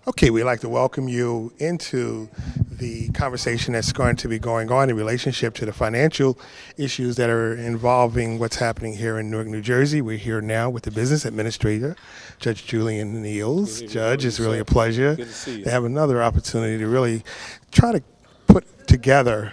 Okay, we'd like to welcome you into the conversation that's going to be going on in relationship to the financial issues that are involving what's happening here in Newark, New Jersey. We're here now with the business administrator, Judge Julian Neals. Judge, it's really a pleasure to have another opportunity to really try to put together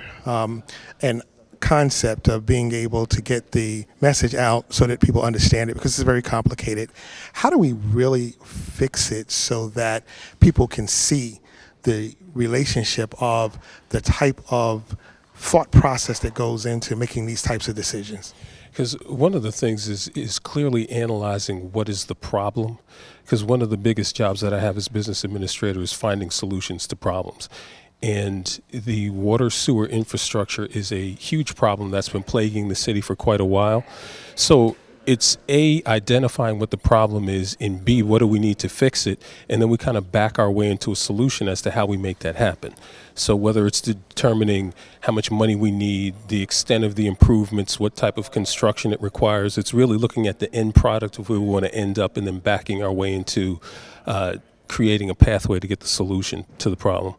an concept of being able to get the message out so that people understand it, because it's very complicated. How do we really fix it so that people can see the relationship of the type of thought process that goes into making these types of decisions? Because one of the things is clearly analyzing what is the problem. Because one of the biggest jobs that I have as business administrator is finding solutions to problems. And the water sewer infrastructure is a huge problem that's been plaguing the city for quite a while. So it's A, identifying what the problem is, and B, what do we need to fix it, and then we kind of back our way into a solution as to how we make that happen. So whether it's determining how much money we need, the extent of the improvements, what type of construction it requires, it's really looking at the end product of where we want to end up and then backing our way into creating a pathway to get the solution to the problem.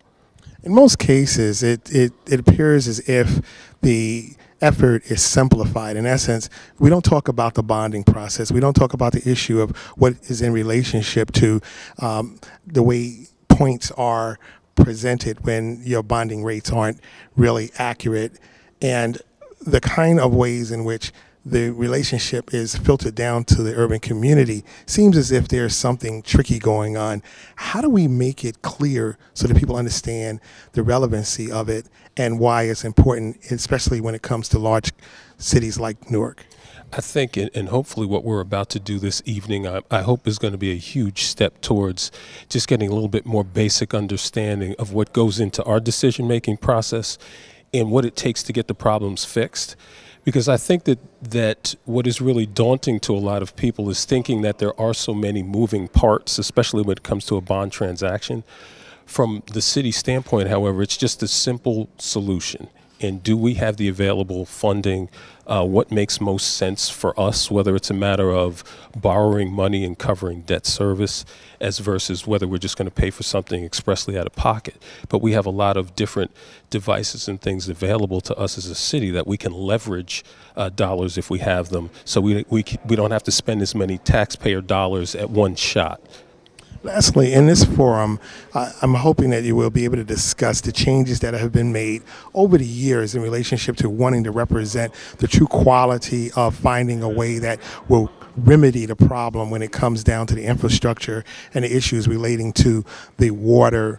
In most cases, it appears as if the effort is simplified. In essence, we don't talk about the bonding process. We don't talk about the issue of what is in relationship to the way points are presented when your bonding rates aren't really accurate, and the kind of ways in which the relationship is filtered down to the urban community. Seems as if there's something tricky going on. How do we make it clear so that people understand the relevancy of it and why it's important, especially when it comes to large cities like Newark? I think, and hopefully what we're about to do this evening, I hope is going to be a huge step towards just getting a little bit more basic understanding of what goes into our decision-making process and what it takes to get the problems fixed. Because I think that what is really daunting to a lot of people is thinking that there are so many moving parts, especially when it comes to a bond transaction. From the city standpoint, however, it's just a simple solution. And do we have the available funding? What makes most sense for us, whether it's a matter of borrowing money and covering debt service as versus whether we're just going to pay for something expressly out of pocket. But we have a lot of different devices and things available to us as a city that we can leverage dollars if we have them, so we don't have to spend as many taxpayer dollars at one shot. Lastly, in this forum, I'm hoping that you will be able to discuss the changes that have been made over the years in relationship to wanting to represent the true quality of finding a way that will remedy the problem when it comes down to the infrastructure and the issues relating to the water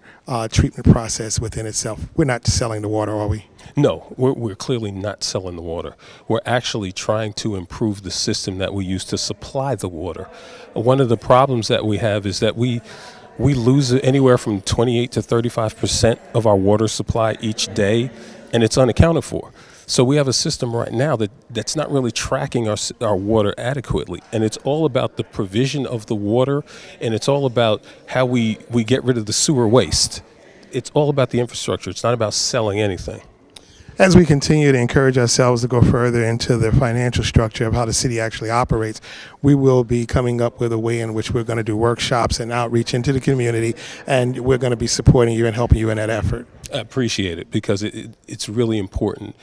treatment process within itself. We're not selling the water, are we? No, we're clearly not selling the water. We're actually trying to improve the system that we use to supply the water. One of the problems that we have is that we lose anywhere from 28 to 35% of our water supply each day, and it's unaccounted for. So we have a system right now that's not really tracking our water adequately, and it's all about the provision of the water, and it's all about how we get rid of the sewer waste. It's all about the infrastructure. It's not about selling anything. As we continue to encourage ourselves to go further into the financial structure of how the city actually operates, we will be coming up with a way in which we're going to do workshops and outreach into the community, and we're going to be supporting you and helping you in that effort. I appreciate it, because it's really important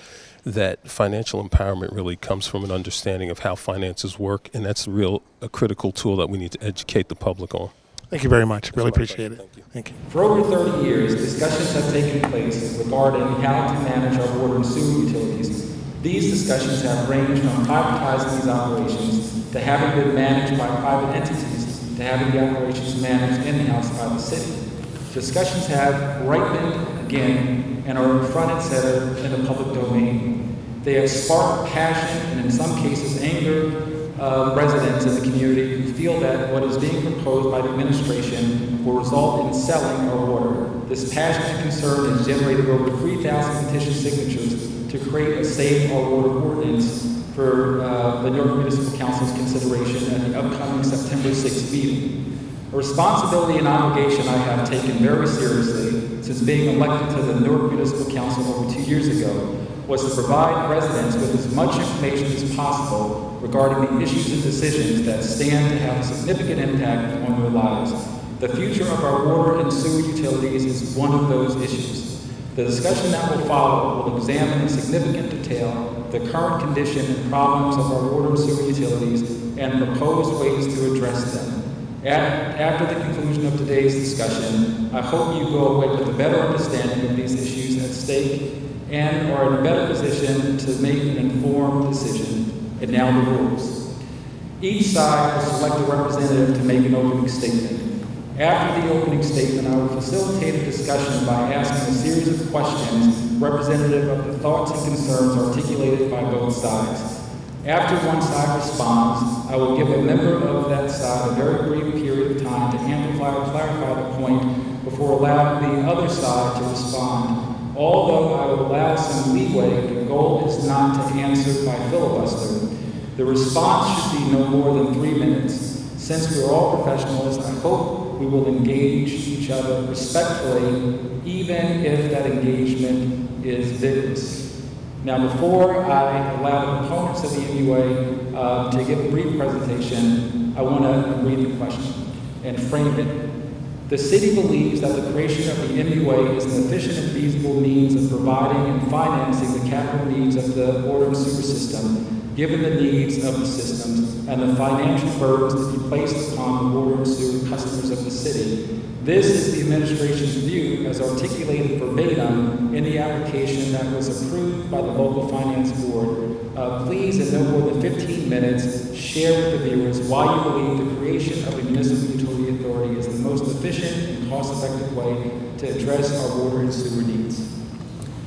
that financial empowerment really comes from an understanding of how finances work, and that's a critical tool that we need to educate the public on. Thank you very much. Really appreciate it. Thank you. For over 30 years, discussions have taken place regarding how to manage our water and sewer utilities. These discussions have ranged from privatizing these operations to having them managed by private entities to having the operations managed in-house by the city. Discussions have ripened again and are front and center in the public domain. They have sparked passion and in some cases anger residents in the community who feel that what is being proposed by the administration will result in selling our water. This passion and concern has generated over 3,000 petition signatures to create a Save Our Water ordinance for the Newark Municipal Council's consideration at the upcoming September 6th meeting. A responsibility and obligation I have taken very seriously since being elected to the Newark Municipal Council over 2 years ago was to provide residents with as much information as possible regarding the issues and decisions that stand to have a significant impact on their lives. The future of our water and sewer utilities is one of those issues. The discussion that will follow will examine in significant detail the current condition and problems of our water and sewer utilities and proposed ways to address them. After the conclusion of today's discussion, I hope you go away with a better understanding of these issues at stake and are in a better position to make an informed decision. And now the rules. Each side will select a representative to make an opening statement. After the opening statement, I will facilitate a discussion by asking a series of questions representative of the thoughts and concerns articulated by both sides. After one side responds, I will give a member of that side a very brief period of time to amplify or clarify the point before allowing the other side to respond. Although I will allow some leeway, the goal is not to answer by filibuster. The response should be no more than 3 minutes. Since we're all professionals, I hope we will engage each other respectfully, even if that engagement is vigorous. Now, before I allow the opponents of the MUA to give a brief presentation, I want to read the question and frame it. The city believes that the creation of the MUA is an efficient and feasible means of providing and financing the capital needs of the water and sewer system, given the needs of the systems and the financial burdens to be placed upon the water and sewer customers of the city. This is the administration's view as articulated verbatim in the application that was approved by the local finance board. Please, in no more than 15 minutes, share with the viewers why you believe the creation of a municipal utility authority is the most efficient and cost-effective way to address our water and sewer needs.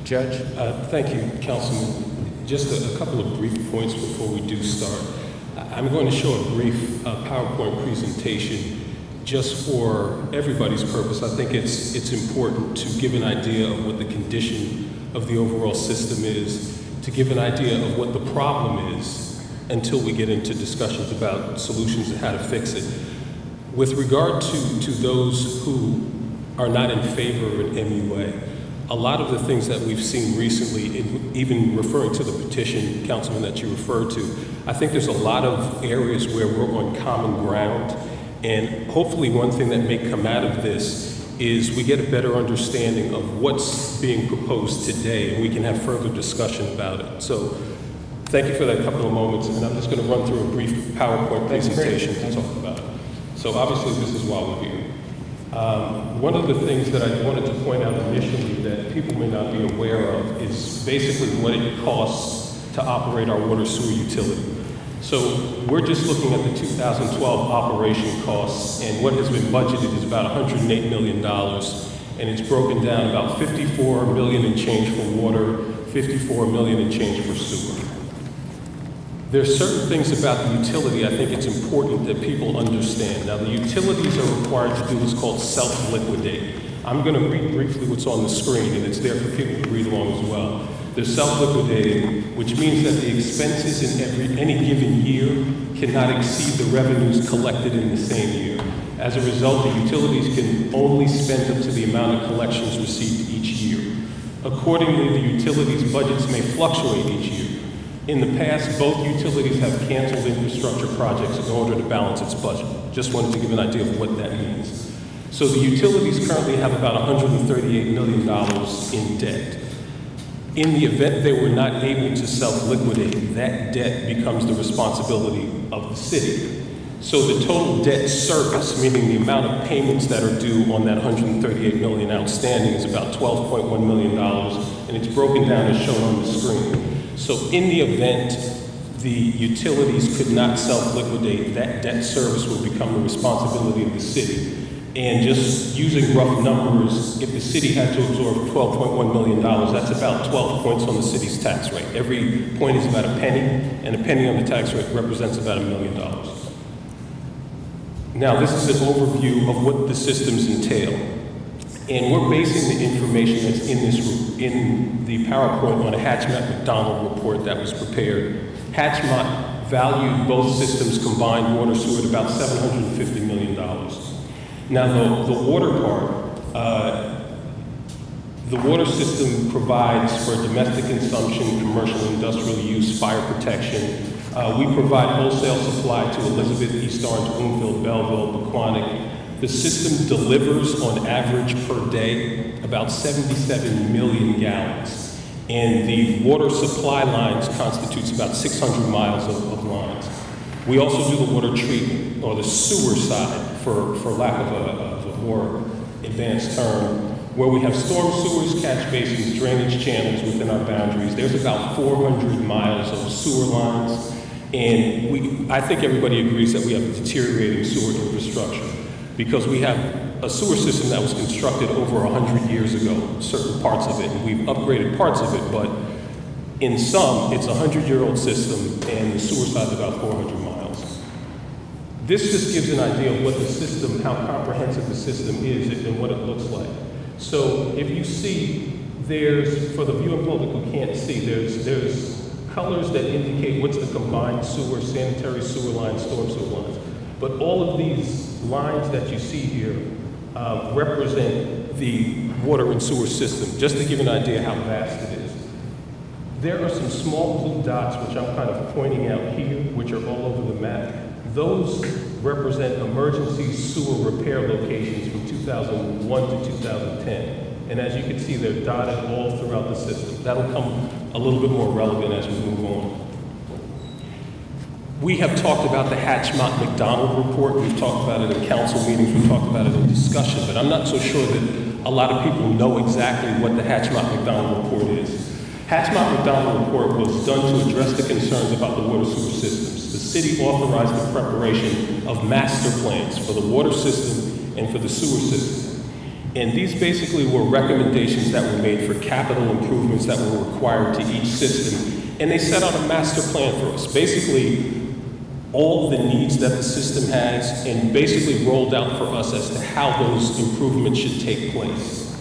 Judge? Thank you, Councilman. Just a couple of brief points before we do start. I'm going to show a brief PowerPoint presentation just for everybody's purpose. I think it's important to give an idea of what the condition of the overall system is, to give an idea of what the problem is until we get into discussions about solutions and how to fix it. With regard to those who are not in favor of an MUA, a lot of the things that we've seen recently, even referring to the petition, Councilman, that you referred to, I think there's a lot of areas where we're on common ground. And hopefully one thing that may come out of this is we get a better understanding of what's being proposed today, and we can have further discussion about it. So thank you for that couple of moments, and I'm just going to run through a brief PowerPoint presentation to talk about it. So obviously this is why we're here. One of the things that I wanted to point out initially that people may not be aware of is basically what it costs to operate our water sewer utility. So we're just looking at the 2012 operation costs, and what has been budgeted is about $108 million, and it's broken down about $54 million and change for water, $54 million and change for sewer. There's certain things about the utility I think it's important that people understand. Now, the utilities are required to do what's called self-liquidate. I'm going to read briefly what's on the screen, and it's there for people to read along as well. They're self-liquidating, which means that the expenses in any given year cannot exceed the revenues collected in the same year. As a result, the utilities can only spend up to the amount of collections received each year. Accordingly, the utilities' budgets may fluctuate each year. In the past, both utilities have canceled infrastructure projects in order to balance its budget. Just wanted to give an idea of what that means. So the utilities currently have about $138 million in debt. In the event they were not able to self-liquidate, that debt becomes the responsibility of the city. So the total debt service, meaning the amount of payments that are due on that $138 million outstanding, is about $12.1 million, and it's broken down as shown on the screen. So in the event the utilities could not self-liquidate, that debt service would become the responsibility of the city. And just using rough numbers, if the city had to absorb $12.1 million, that's about 12 points on the city's tax rate. Every point is about a penny, and a penny on the tax rate represents about $1 million. Now, this is an overview of what the systems entail. And we're basing the information that's in the PowerPoint on a Hatchmont-McDonald report that was prepared. Hatchmont valued both systems combined water sewer at about $750 million. Now, the water part, the water system provides for domestic consumption, commercial, industrial use, fire protection. We provide wholesale supply to Elizabeth, East Orange, Bloomfield, Belleville, Pequannock, The system delivers on average per day about 77 million gallons. And the water supply lines constitutes about 600 miles of lines. We also do the water treatment, or the sewer side, for lack of a more advanced term, where we have storm sewers, catch basins, drainage channels within our boundaries. There's about 400 miles of sewer lines, and I think everybody agrees that we have a deteriorating sewer infrastructure because we have a sewer system that was constructed over 100 years ago, certain parts of it, and we've upgraded parts of it, but in some, it's a 100-year-old system, and the sewer side is about 400 miles. This just gives an idea of what the system, how comprehensive the system is and what it looks like. So if you see, for the viewing public who can't see, there's colors that indicate what's the combined sewer, sanitary sewer lines, storm sewer lines. But all of these lines that you see here represent the water and sewer system, just to give an idea how vast it is. There are some small blue dots, which I'm kind of pointing out here, which are all over the map. Those represent emergency sewer repair locations from 2001 to 2010. And as you can see, they're dotted all throughout the system. That'll come a little bit more relevant as we move on. We have talked about the Hatchmont-McDonald report. We've talked about it in council meetings. We've talked about it in discussion, but I'm not so sure that a lot of people know exactly what the Hatchmont-McDonald report is. Hatchmont-McDonald report was done to address the concerns about the water sewer systems. The city authorized the preparation of master plans for the water system and for the sewer system. And these basically were recommendations that were made for capital improvements that were required to each system. And they set out a master plan for us. Basically, all the needs that the system has, and basically rolled out for us as to how those improvements should take place.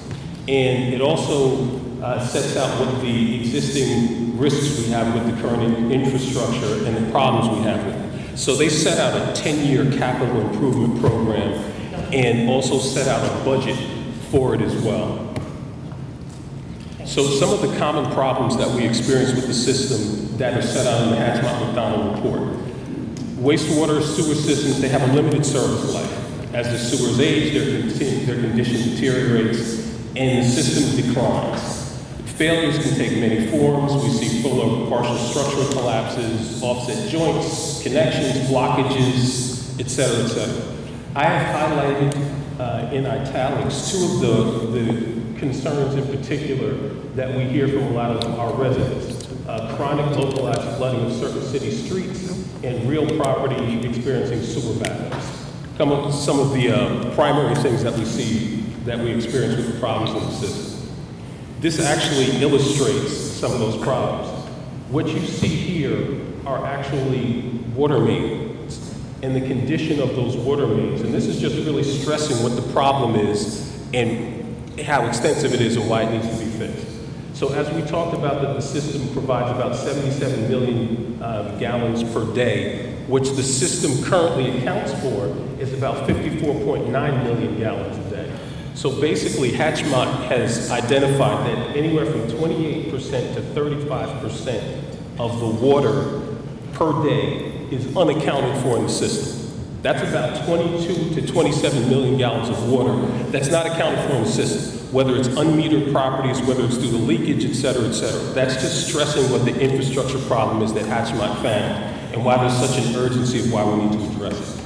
And it also sets out what the existing risks we have with the current infrastructure and the problems we have with it. So they set out a 10-year capital improvement program and also set out a budget for it as well. So some of the common problems that we experience with the system that are set out in the Hatchmont-McDonald report. Wastewater sewer systems, they have a limited service life. As the sewers age, their condition deteriorates and the system declines. Failures can take many forms. We see full or partial structural collapses, offset joints, connections, blockages, et cetera, et cetera. I have highlighted in italics two of the concerns in particular that we hear from a lot of our residents. Chronic localized flooding of certain city streets and real property experiencing sewer backups. Some of the primary things that we see that we experience with the problems in the system. This actually illustrates some of those problems. What you see here are actually water mains and the condition of those water mains. And this is just really stressing what the problem is and how extensive it is and why it needs to be fixed. So as we talked about, that the system provides about 77 million gallons per day, which the system currently accounts for is about 54.9 million gallons a day. So basically, Hatchmont has identified that anywhere from 28% to 35% of the water per day is unaccounted for in the system. That's about 22 to 27 million gallons of water that's not accounted for in the system, whether it's unmetered properties, whether it's through the leakage, et cetera, et cetera. That's just stressing what the infrastructure problem is that Hatchmont found and why there's such an urgency of why we need to address it.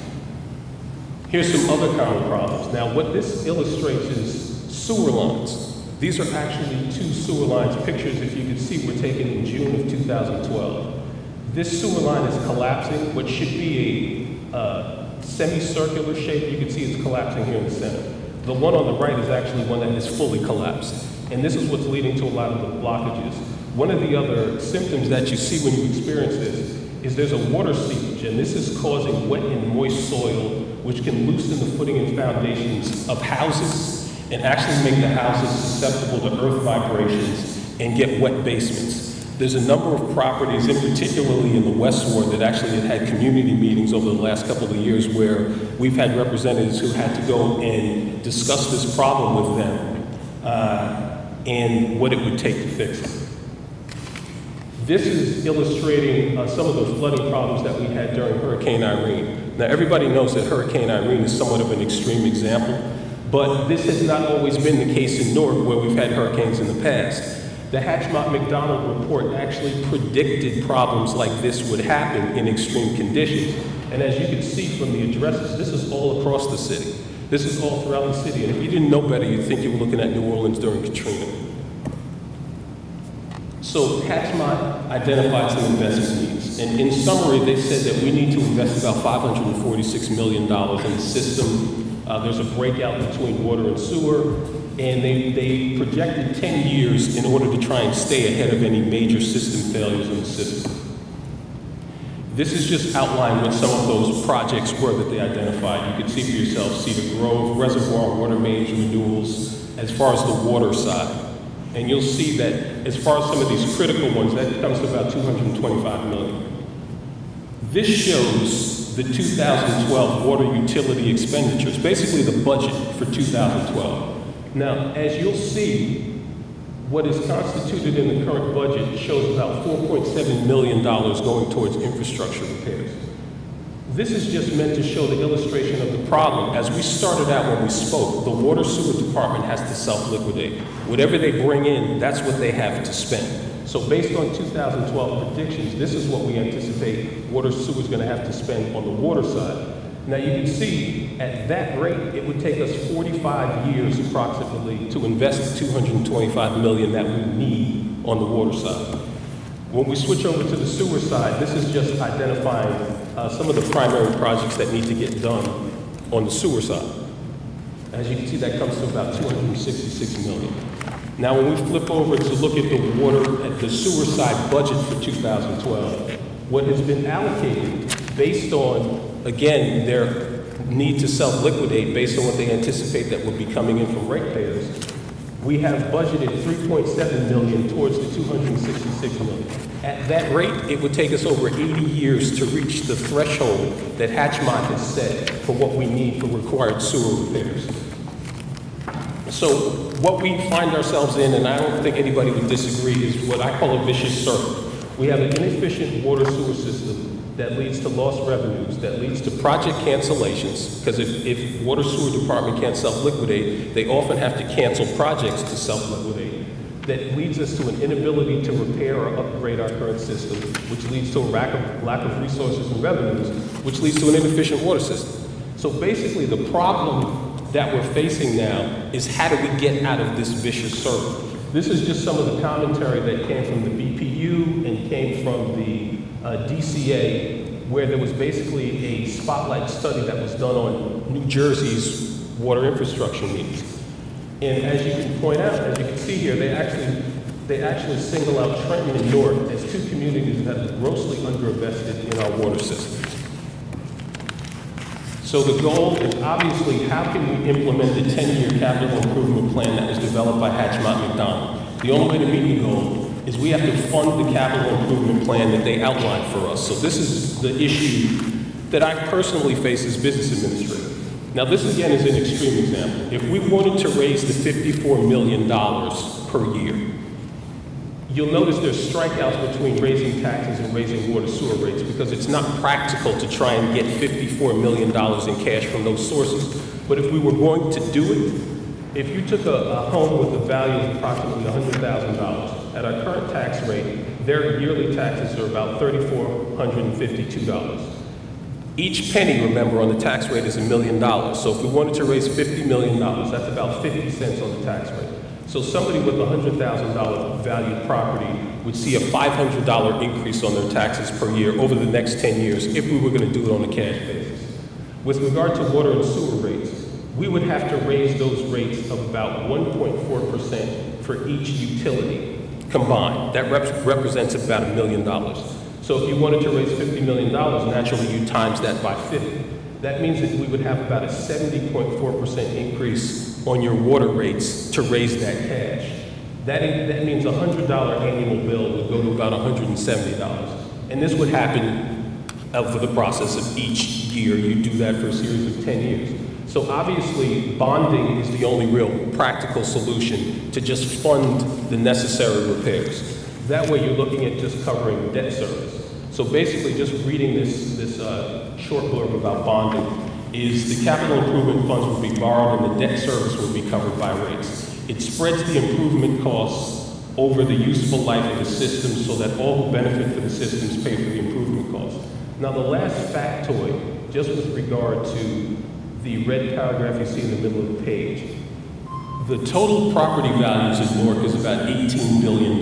Here's some other common problems. Now, what this illustrates is sewer lines. These are actually two sewer lines. Pictures, if you can see, were taken in June of 2012. This sewer line is collapsing, which should be a semicircular shape. You can see it's collapsing here in the center. The one on the right is actually one that is fully collapsed. And this is what's leading to a lot of the blockages. One of the other symptoms that you see when you experience this is there's a water seepage, and this is causing wet and moist soil, which can loosen the footing and foundations of houses and actually make the houses susceptible to earth vibrations and get wet basements. There's a number of properties, and particularly in the West Ward, that actually have had community meetings over the last couple of years where we've had representatives who had to go and discuss this problem with them and what it would take to fix it. This is illustrating some of the flooding problems that we had during Hurricane Irene. Now, everybody knows that Hurricane Irene is somewhat of an extreme example, but this has not always been the case in Newark where we've had hurricanes in the past. The Hatchmont-McDonald report actually predicted problems like this would happen in extreme conditions. And as you can see from the addresses, this is all across the city. This is all throughout the city. And if you didn't know better, you'd think you were looking at New Orleans during Katrina. So Hatchmont identified some investment needs. And in summary, they said that we need to invest about $546 million in the system. There's a breakout between water and sewer, and they projected 10 years in order to try and stay ahead of any major system failures in the system. This is just outlined what some of those projects were that they identified. You can see for yourself Cedar Grove, reservoir water mains renewals, as far as the water side. And you'll see that as far as some of these critical ones, that comes to about $225 million. This shows the 2012 water utility expenditures, basically the budget for 2012. Now, as you'll see, what is constituted in the current budget shows about $4.7 million going towards infrastructure repairs. This is just meant to show the illustration of the problem. As we started out when we spoke, the water sewer department has to self-liquidate. Whatever they bring in, that's what they have to spend. So based on 2012 predictions, this is what we anticipate water sewer is going to have to spend on the water side. Now you can see at that rate, it would take us 45 years approximately to invest the $225 million that we need on the water side. When we switch over to the sewer side, this is just identifying some of the primary projects that need to get done on the sewer side. As you can see, that comes to about $266 million. Now, when we flip over to look at the sewer side budget for 2012, what has been allocated based on, again, their need to self-liquidate based on what they anticipate that will be coming in from ratepayers, we have budgeted $3.7 million towards the $266 million. At that rate, it would take us over 80 years to reach the threshold that Hatchmont has set for what we need for required sewer repairs. So what we find ourselves in, and I don't think anybody would disagree, is what I call a vicious circle. We have an inefficient water sewer system that leads to lost revenues, that leads to project cancellations, because if water sewer department can't self-liquidate, they often have to cancel projects to self-liquidate. That leads us to an inability to repair or upgrade our current system, which leads to a lack of resources and revenues, which leads to an inefficient water system. So basically the problem that we're facing now is how do we get out of this vicious circle? This is just some of the commentary that came from the BPU and came from the DCA, where there was basically a spotlight study that was done on New Jersey's water infrastructure needs. And as you can point out, as you can see here, they actually single out Trenton and Newark as two communities that are grossly underinvested in our water system. So the goal is obviously how can we implement the 10-year capital improvement plan that was developed by Hatchmont-McDonald. The only way to meet the goal is we have to fund the capital improvement plan that they outlined for us. So this is the issue that I personally face as business administrator. Now this again is an extreme example. If we wanted to raise the $54 million per year, you'll notice there's strikeouts between raising taxes and raising water sewer rates because it's not practical to try and get $54 million in cash from those sources. But if we were going to do it, if you took a home with a value of approximately $100,000, at our current tax rate, their yearly taxes are about $3,452. Each penny, remember, on the tax rate is $1 million. So if we wanted to raise $50 million, that's about 50 cents on the tax rate. So somebody with a $100,000 valued property would see a $500 increase on their taxes per year over the next 10 years if we were going to do it on a cash basis. With regard to water and sewer rates, we would have to raise those rates of about 1.4% for each utility combined. That represents about $1 million. So if you wanted to raise $50 million, naturally you times that by 50. That means that we would have about a 70.4% increase on your water rates to raise that cash. That means a $100 annual bill would go to about $170. And this would happen over the process of each year. You do that for a series of 10 years. So obviously, bonding is the only real practical solution to just fund the necessary repairs. That way you're looking at just covering debt service. So basically, just reading this short blurb about bonding is the capital improvement funds will be borrowed and the debt service will be covered by rates. It spreads the improvement costs over the useful life of the system so that all who benefit for the systems pay for the improvement costs. Now, the last factoid, just with regard to the red paragraph you see in the middle of the page, the total property values in Newark is about $18 billion.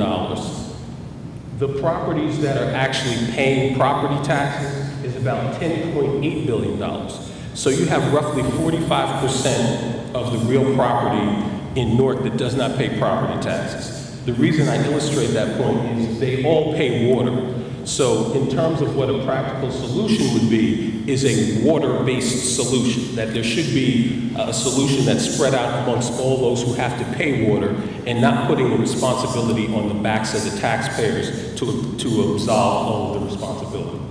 The properties that are actually paying property taxes is about $10.8 billion. So you have roughly 45% of the real property in Newark that does not pay property taxes. The reason I illustrate that point is they all pay water. So in terms of what a practical solution would be, is a water-based solution, that there should be a solution that's spread out amongst all those who have to pay water and not putting the responsibility on the backs of the taxpayers to absolve all of the responsibility.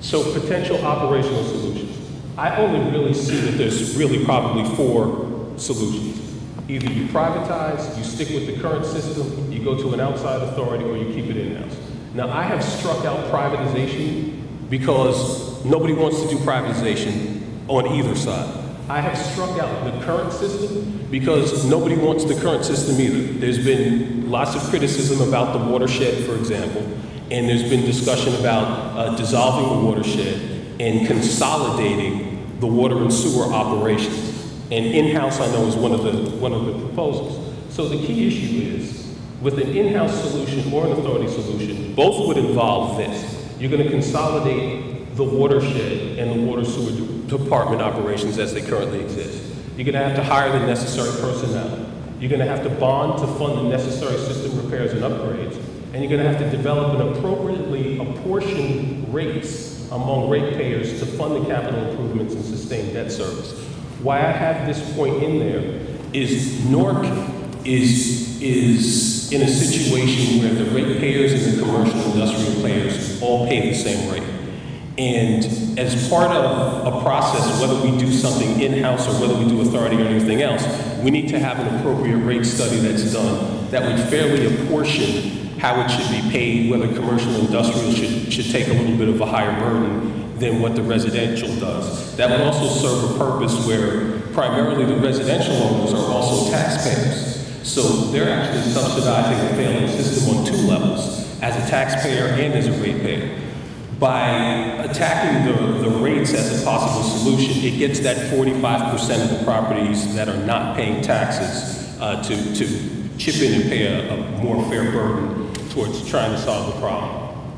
So potential operational solutions. I only really see that there's really probably 4 solutions. Either you privatize, you stick with the current system, you go to an outside authority, or you keep it in-house. Now, I have struck out privatization because nobody wants to do privatization on either side. I have struck out the current system because nobody wants the current system either. There's been lots of criticism about the watershed, for example, and there's been discussion about dissolving the watershed and consolidating the water and sewer operations. And in-house, I know, is one of the proposals. So the key issue is, with an in-house solution or an authority solution, both would involve this. You're going to consolidate the watershed and the water sewer department operations as they currently exist. You're going to have to hire the necessary personnel. You're going to have to bond to fund the necessary system repairs and upgrades. And you're going to have to develop an appropriately apportioned rates among ratepayers to fund the capital improvements and sustain debt service. Why I have this point in there is Newark is in a situation where the ratepayers and the commercial industrial players all pay the same rate. And as part of a process, whether we do something in-house or whether we do authority or anything else, we need to have an appropriate rate study that's done that would fairly apportion how it should be paid, whether commercial and industrial should take a little bit of a higher burden than what the residential does. That would also serve a purpose where primarily the residential owners are also taxpayers. So they're actually subsidizing the failing system on 2 levels, as a taxpayer and as a ratepayer. By attacking the rates as a possible solution, it gets that 45% of the properties that are not paying taxes to chip in and pay a more fair burden towards trying to solve the problem.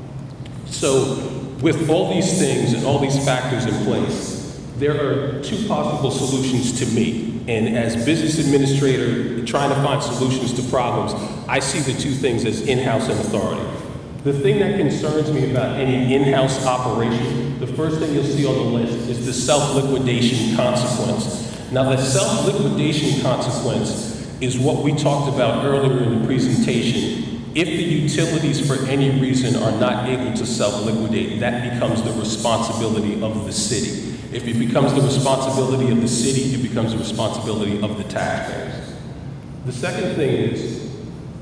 So with all these things and all these factors in place, there are 2 possible solutions to me. And as business administrator trying to find solutions to problems, I see the 2 things as in-house and authority. The thing that concerns me about any in-house operation, the first thing you'll see on the list is the self-liquidation consequence. Now, the self-liquidation consequence is what we talked about earlier in the presentation. If the utilities for any reason are not able to self-liquidate, that becomes the responsibility of the city. If it becomes the responsibility of the city, it becomes the responsibility of the taxpayers. The second thing is,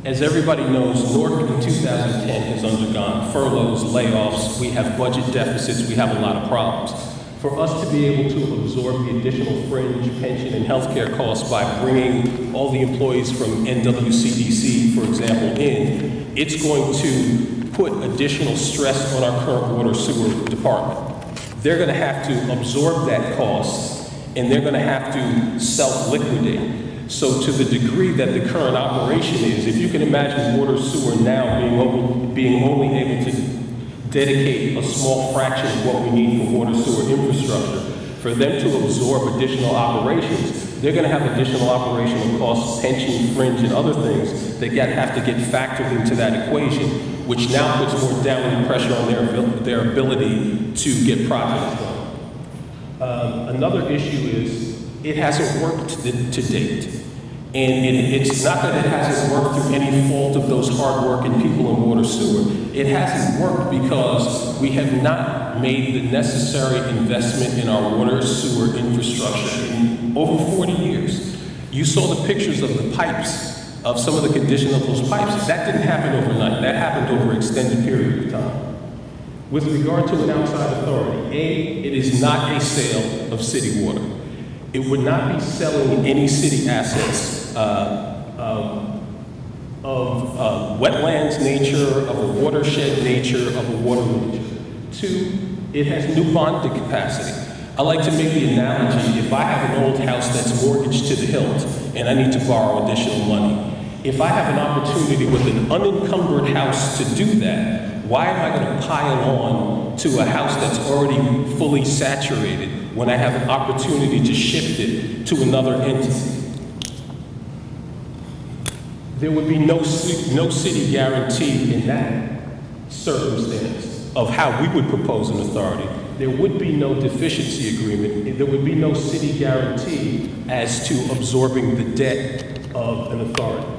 as everybody knows, Newark in 2010 has undergone furloughs, layoffs, we have budget deficits, we have a lot of problems. For us to be able to absorb the additional fringe, pension, and healthcare costs by bringing all the employees from NWCDC, for example, in, it's going to put additional stress on our current water sewer department. They're going to have to absorb that cost, and they're going to have to self-liquidate. So to the degree that the current operation is, if you can imagine water sewer now being only able to dedicate a small fraction of what we need for water sewer infrastructure, for them to absorb additional operations, they're going to have additional operational costs, pension, fringe, and other things that have to get factored into that equation, which now puts more downward pressure on their ability to get projects done. Another issue is it hasn't worked to date. And it's not that it hasn't worked through any fault of those hard-working people in water sewer. It hasn't worked because we have not made the necessary investment in our water sewer infrastructure in over 40 years. You saw the pictures of the pipes, of some of the condition of those pipes. That didn't happen overnight. That happened over an extended period of time. With regard to an outside authority, A, it is not a sale of city water. It would not be selling any city assets of wetlands nature, of a watershed nature, of a water nature. Two, it has new bonding capacity. I like to make the analogy, if I have an old house that's mortgaged to the hilt and I need to borrow additional money, if I have an opportunity with an unencumbered house to do that, why am I going to pile on to a house that's already fully saturated when I have an opportunity to shift it to another entity? There would be no city guarantee in that circumstance of how we would propose an authority. There would be no deficiency agreement. There would be no city guarantee as to absorbing the debt of an authority.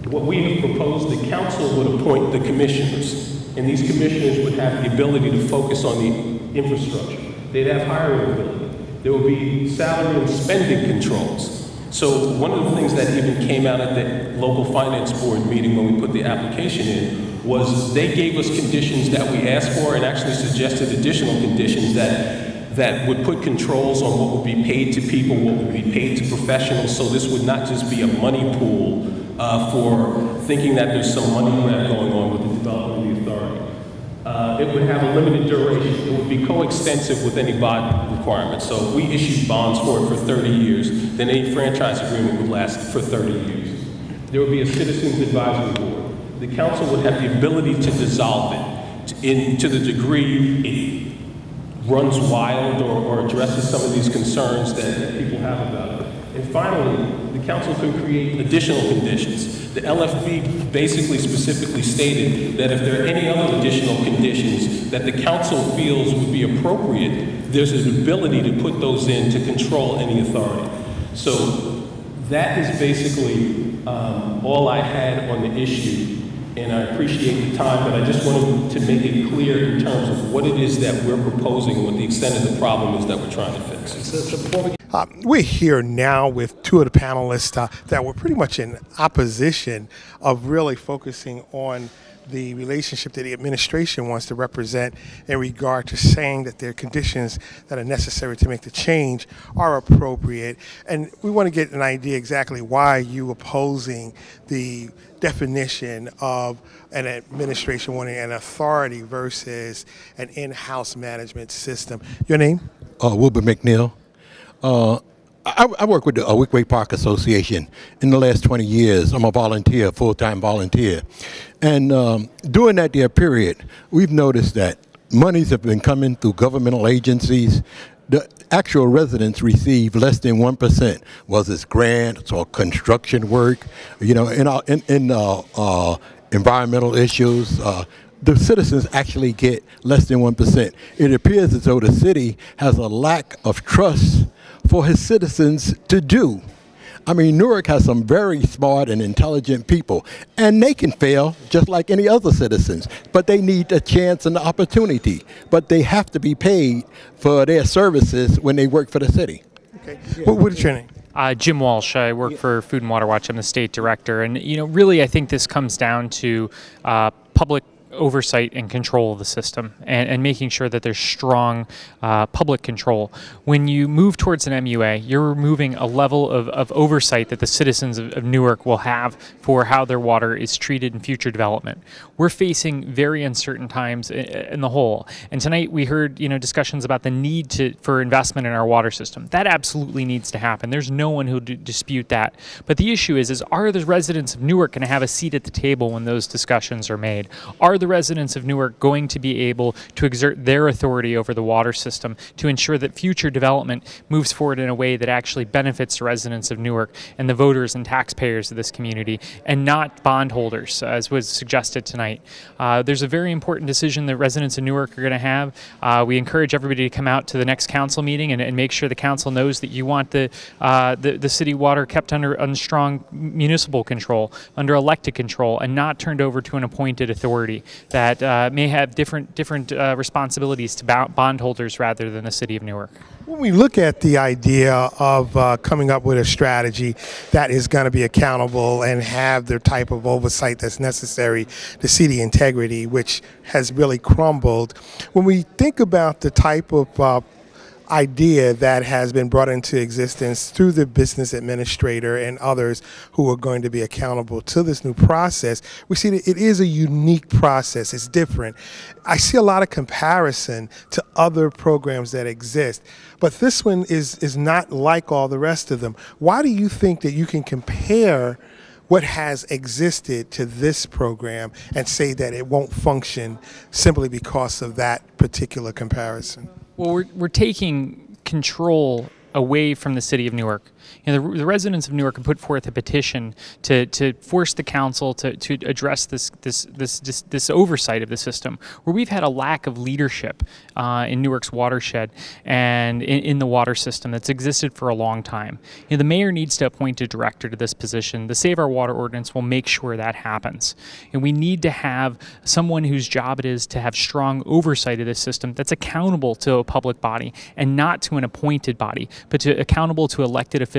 What we have proposed, the council would appoint the commissioners, and these commissioners would have the ability to focus on the infrastructure. They'd have hiring ability. There would be salary and spending controls. So one of the things that even came out at the local finance board meeting when we put the application in was they gave us conditions that we asked for and actually suggested additional conditions that would put controls on what would be paid to people, what would be paid to professionals, so this would not just be a money pool for thinking that there's some money grab going on with the development of the authority. It would have a limited duration. It would be coextensive with any bond requirements. So if we issued bonds for it for 30 years, then any franchise agreement would last for 30 years. There would be a citizens advisory board. The council would have the ability to dissolve it to the degree it runs wild or addresses some of these concerns that people have about it. And finally, the council could create additional conditions. The LFB basically specifically stated that if there are any other additional conditions that the council feels would be appropriate, there's an ability to put those in to control any authority. So that is basically all I had on the issue. And I appreciate the time, but I just wanted to make it clear in terms of what it is that we're proposing, what the extent of the problem is that we're trying to fix. We're here now with two of the panelists that were pretty much in opposition of really focusing on the relationship that the administration wants to represent in regard to saying that there are conditions that are necessary to make the change are appropriate. And we want to get an idea exactly why you opposing the definition of an administration wanting an authority versus an in-house management system. Your name? Wilbur McNeil. I work with the Wickway Park Association. In the last 20 years, I'm a volunteer, full-time volunteer. And during that year period, we've noticed that monies have been coming through governmental agencies. The actual residents receive less than 1%, whether it's grants or construction work, you know, in environmental issues. The citizens actually get less than 1%. It appears as though the city has a lack of trust for his citizens to do. I mean, Newark has some very smart and intelligent people, and they can fail just like any other citizens, but they need a chance and the opportunity. But they have to be paid for their services when they work for the city. Okay. What is your name? Jim Walsh. I work for Food and Water Watch. I'm the state director. And, you know, really I think this comes down to public oversight and control of the system and making sure that there's strong public control. When you move towards an MUA, you're removing a level of oversight that the citizens of Newark will have for how their water is treated in future development. We're facing very uncertain times in the whole. And tonight we heard, you know, discussions about the need for investment in our water system. That absolutely needs to happen. There's no one who'll dispute that. But the issue is are the residents of Newark going to have a seat at the table when those discussions are made? Are the residents of Newark going to be able to exert their authority over the water system to ensure that future development moves forward in a way that actually benefits the residents of Newark and the voters and taxpayers of this community, and not bondholders, as was suggested tonight? There's a very important decision that residents of Newark are going to have. We encourage everybody to come out to the next council meeting and make sure the council knows that you want the city water kept under strong municipal control, under elected control, and not turned over to an appointed authority. that may have different responsibilities to bondholders rather than the city of Newark. When we look at the idea of coming up with a strategy that is going to be accountable and have the type of oversight that's necessary to see the integrity, which has really crumbled, when we think about the type of idea that has been brought into existence through the business administrator and others who are going to be accountable to this new process, we see that it is a unique process. It's different. I see a lot of comparison to other programs that exist, but this one is not like all the rest of them. Why do you think that you can compare what has existed to this program and say that it won't function simply because of that particular comparison? Well, we're taking control away from the city of Newark. You know, the residents of Newark have put forth a petition to force the council to address this oversight of the system, where we've had a lack of leadership in Newark's watershed and in the water system that's existed for a long time. You know, the mayor needs to appoint a director to this position. The Save Our Water ordinance will make sure that happens. And we need to have someone whose job it is to have strong oversight of this system that's accountable to a public body and not to an appointed body, but accountable to elected officials.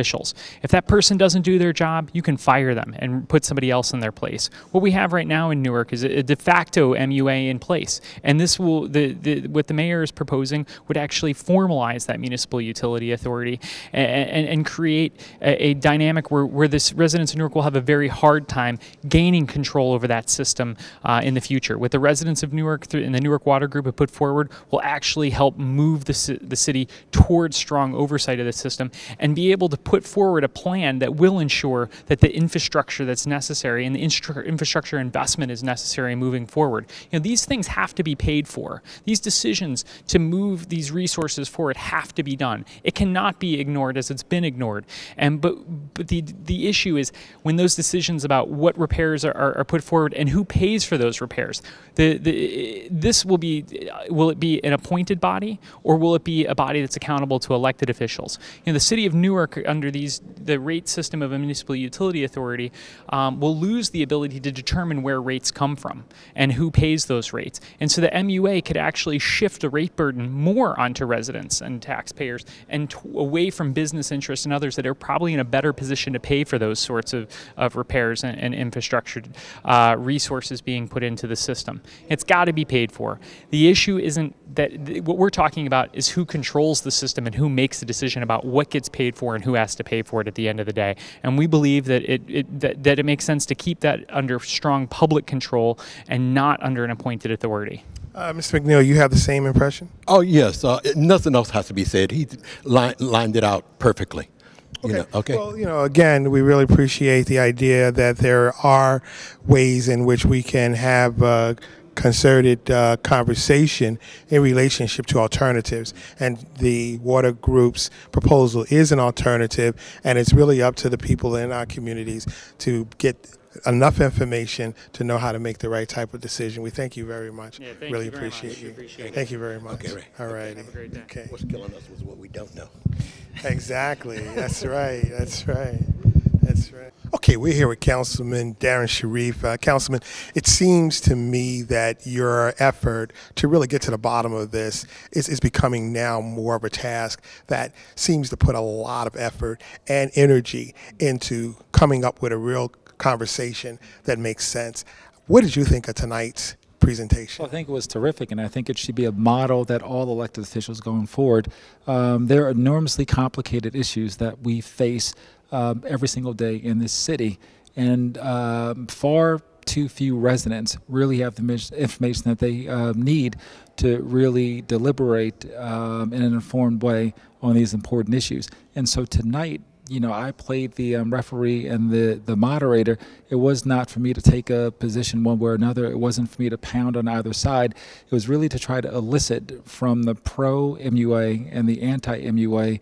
If that person doesn't do their job, you can fire them and put somebody else in their place. What we have right now in Newark is a de facto MUA in place, and this will what the mayor is proposing would actually formalize that municipal utility authority and create a dynamic where this residents of Newark will have a very hard time gaining control over that system in the future. What the residents of Newark and the Newark Water Group have put forward will actually help move the city towards strong oversight of the system and be able to put forward a plan that will ensure that the infrastructure that's necessary and the infrastructure investment is necessary moving forward. You know, these things have to be paid for. These decisions to move these resources forward have to be done. It cannot be ignored as it's been ignored. But the issue is when those decisions about what repairs are put forward and who pays for those repairs. This will it be an appointed body, or will it be a body that's accountable to elected officials? You know, the city of Newark, under the rate system of a municipal utility authority, will lose the ability to determine where rates come from and who pays those rates. And so the MUA could actually shift the rate burden more onto residents and taxpayers and away from business interests and others that are probably in a better position to pay for those sorts of repairs and infrastructure resources being put into the system. It's got to be paid for. The issue isn't that what we're talking about is who controls the system and who makes the decision about what gets paid for and who has to pay for it at the end of the day. And we believe that it makes sense to keep that under strong public control and not under an appointed authority. Mr. McNeil, you have the same impression? Oh, yes. Nothing else has to be said. He lined it out perfectly. Okay. Well, again, we really appreciate the idea that there are ways in which we can have concerted conversation in relationship to alternatives, and the water group's proposal is an alternative, and it's really up to the people in our communities to get enough information to know how to make the right type of decision. We thank you very much. Yeah, thank really you very appreciate much. you. Appreciate it. Thank you very much. Okay, right. All right. Have a great day. Okay. What's killing us was what we don't know. Exactly. That's right. That's right. That's right. Okay, we're here with Councilman Darin Sharif. Councilman, it seems to me that your effort to really get to the bottom of this is becoming now more of a task that seems to put a lot of effort and energy into coming up with a real conversation that makes sense. What did you think of tonight's presentation? Well, I think it was terrific, and I think it should be a model that all elected officials going forward. There are enormously complicated issues that we face every single day in this city, and far too few residents really have the information that they need to really deliberate in an informed way on these important issues. And so tonight, I played the referee and the moderator. It was not for me to take a position one way or another. It wasn't for me to pound on either side. It was really to try to elicit from the pro-MUA and the anti-MUA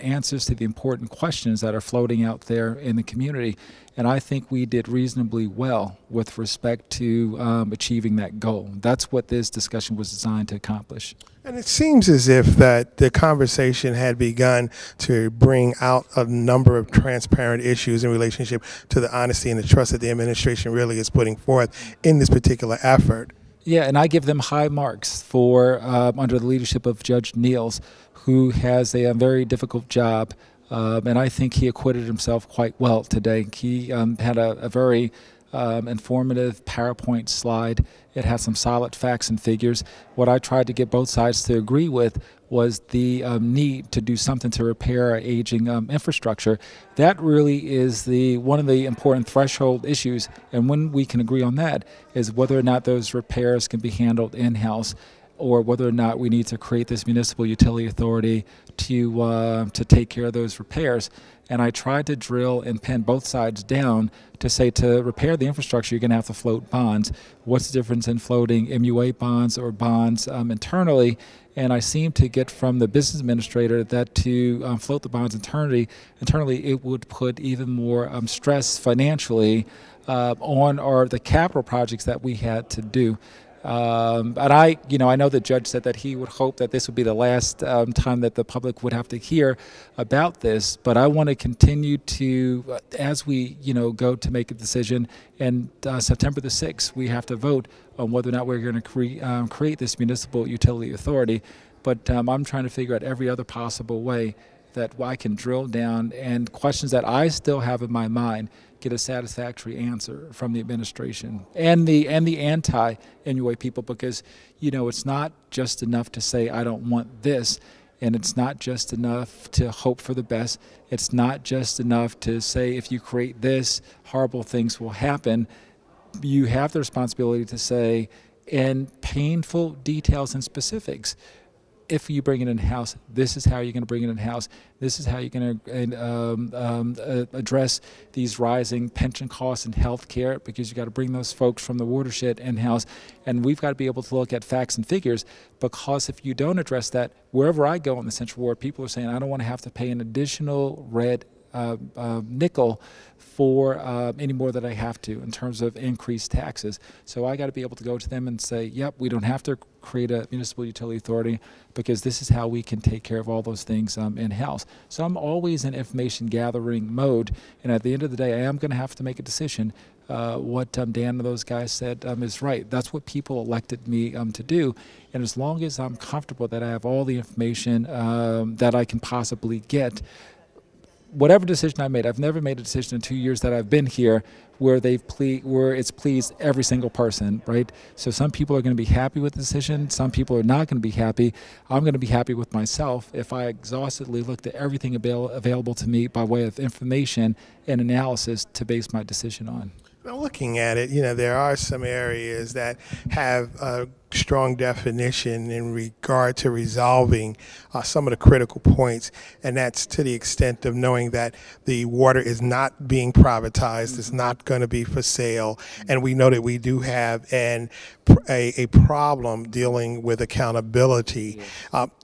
answers to the important questions that are floating out there in the community. And I think we did reasonably well with respect to achieving that goal. That's what this discussion was designed to accomplish. And it seems as if that the conversation had begun to bring out a number of transparent issues in relationship to the honesty and the trust that the administration really is putting forth in this particular effort. Yeah, and I give them high marks for under the leadership of Judge Neals, who has a very difficult job, and I think he acquitted himself quite well today. He had a very informative PowerPoint slide. It had some solid facts and figures. What I tried to get both sides to agree with was the need to do something to repair our aging infrastructure. That really is one of the important threshold issues, and when we can agree on that is whether or not those repairs can be handled in-house, or whether or not we need to create this municipal utility authority to take care of those repairs. And I tried to drill and pin both sides down to say, to repair the infrastructure, you're going to have to float bonds. What's the difference in floating MUA bonds or bonds internally? And I seem to get from the business administrator that to float the bonds internally, it would put even more stress financially on the capital projects that we had to do. And I know the judge said that he would hope that this would be the last time that the public would have to hear about this. But I want to continue to, as we, go to make a decision, and September the 6th, we have to vote on whether or not we're going to create this municipal utility authority. But I'm trying to figure out every other possible way that I can drill down and questions that I still have in my mind get a satisfactory answer from the administration and the anti-MUA people, because it's not just enough to say I don't want this, and it's not just enough to hope for the best. It's not just enough to say if you create this, horrible things will happen. You have the responsibility to say in painful details and specifics, if you bring it in-house, this is how you're going to bring it in-house. This is how you're going to address these rising pension costs in health care, because you got to bring those folks from the watershed in-house. And we've got to be able to look at facts and figures, because if you don't address that, wherever I go in the Central Ward, people are saying, I don't want to have to pay an additional red nickel for any more that I have to in terms of increased taxes. So I got to be able to go to them and say, yep, we don't have to create a municipal utility authority, because this is how we can take care of all those things in-house. So I'm always in information gathering mode, and at the end of the day, I am going to have to make a decision. What Dan and those guys said is right. That's what people elected me to do. And as long as I'm comfortable that I have all the information that I can possibly get, whatever decision I made, I've never made a decision in 2 years that I've been here where where it's pleased every single person, right? So some people are going to be happy with the decision. Some people are not going to be happy. I'm going to be happy with myself if I exhaustively looked at everything available to me by way of information and analysis to base my decision on. Well, looking at it, there are some areas that have a strong definition in regard to resolving some of the critical points, and that's to the extent of knowing that the water is not being privatized, it's not going to be for sale, and we know that we do have a problem dealing with accountability.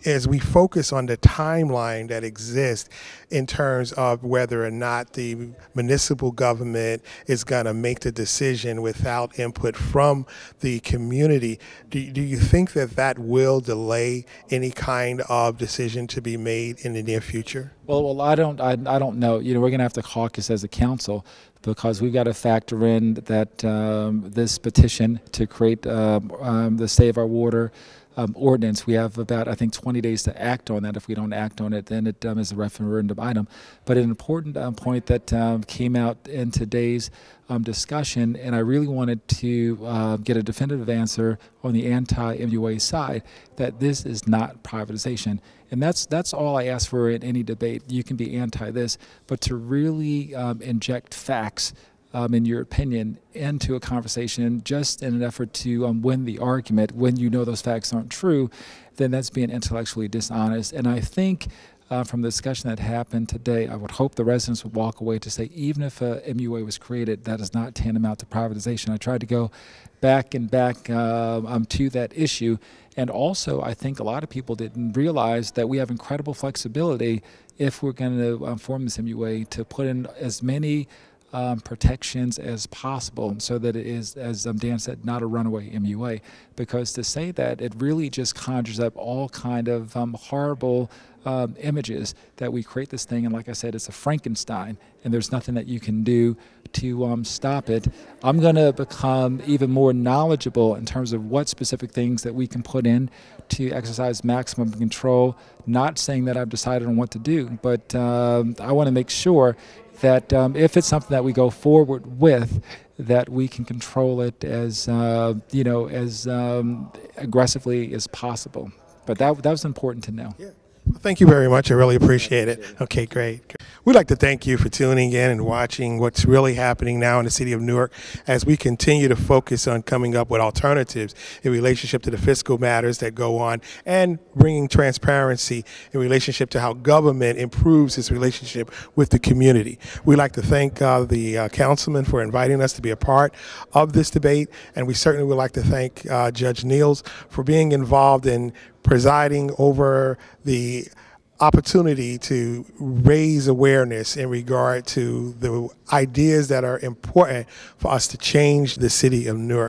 As we focus on the timeline that exists in terms of whether or not the municipal government is going to make the decision without input from the community, do you think that will delay any kind of decision to be made in the near future? Well, I don't know. We're going to have to caucus as a council, because we've got to factor in that this petition to create the Save Our Water ordinance. We have about, I think, 20 days to act on that. If we don't act on it, then it is a referendum item. But an important point that came out in today's discussion, and I really wanted to get a definitive answer on the anti-MUA side, that this is not privatization. And that's all I ask for in any debate. You can be anti this, but to really inject facts, in your opinion, into a conversation just in an effort to win the argument when you know those facts aren't true, then that's being intellectually dishonest. And I think from the discussion that happened today, I would hope the residents would walk away to say, even if a MUA was created, that is not tantamount to privatization. I tried to go back to that issue. And also, I think a lot of people didn't realize that we have incredible flexibility if we're going to form this MUA to put in as many protections as possible so that it is, as Dan said, not a runaway MUA. Because to say that, it really just conjures up all kind of horrible images that we create this thing, and like I said, it's a Frankenstein, and there's nothing that you can do to stop it. I'm going to become even more knowledgeable in terms of what specific things that we can put in to exercise maximum control. Not saying that I've decided on what to do, but I want to make sure that if it's something that we go forward with, that we can control it as as aggressively as possible. But that was important to know. Yeah. Well, thank you very much. I really appreciate it. Okay, great. We'd like to thank you for tuning in and watching what's really happening now in the city of Newark as we continue to focus on coming up with alternatives in relationship to the fiscal matters that go on and bringing transparency in relationship to how government improves its relationship with the community. We'd like to thank the councilman for inviting us to be a part of this debate, and we certainly would like to thank Judge Neals for being involved in presiding over the opportunity to raise awareness in regard to the ideas that are important for us to change the city of Newark.